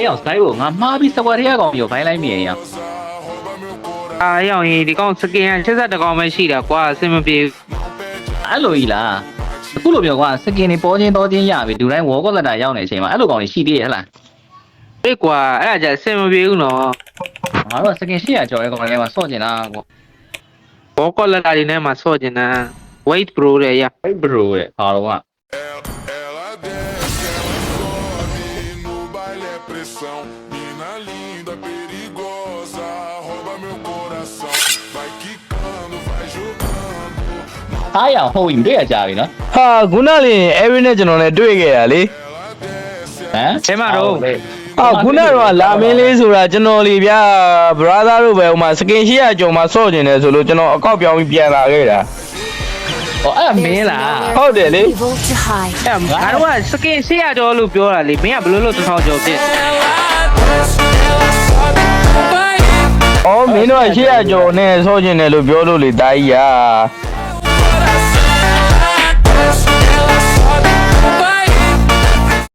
ရောက်ဇိုင်းကိုငါမှားပြီးစကွာတရကောင်ရောဘိုင်းလိုက်မြင်ရအောင် ရောက်ရင်ဒီကောင်စကင်က80ကောင်ပဲရှိတာကွာအဆင်မပြေ အဲ့လိုကြီးလားအခုလိုပြောကွာစကင်နေပေါ်ချင်းတော်ချင်းရပြီလူတိုင်းဝေါ်ကောလက်တာရောက်နေချိန်မှာအဲ့လိုကောင်ကြီးရှိသေးရဲ့ဟလား အေးကွာအဲ့ဒါကြအဆင်မပြေဘူးနော် ငါတို့စကင်800ကျော်ရဲ့ကောင်လေးမှာစော့ကျင်တာကွာ ဘောကောလက်တာတွေနဲ့မှဆော့ကျင်တာ wait bro တဲ့ရ ဟိတ်ဘရိုတဲ့ဟာတော့က Ela desce, ela sobe no baile é pressão. Mina linda, perigosa, rouba meu coração. Vai quicando, vai jogando. အားရအောင်ဟိုရင်တွေ့ရကြပြီနော် ဟာခုနလေး every နဲ့ကျွန်တော်လည်းတွေ့ခဲ့ရလေ Ela desce, ဟမ် ဘယ်မှာတော့ ဟာခုနကတော့လာမင်းလေးဆိုတာကျွန်တော်လေဗျာ brother တို့ပဲဟိုမှာစကင်800ကျော်မှာစော့ကျင်တယ်ဆိုလို့ကျွန်တော်အကောက်ပြောင်းပြီးပြန်လာခဲ့တာ ဟောအဲ့မင်းလား ဟုတ်တယ်လေ Evil to hide. အဲ့ငါတို့ကစကင်800ကျော်လို့ပြောတာလေမင်းကဘယ်လိုလုပ်1000ကျော်ဖြစ် အော်မင်းတို့က800ကျော်နဲ့စော့ကျင်တယ်လို့ပြောလို့လေတာကြီးရာ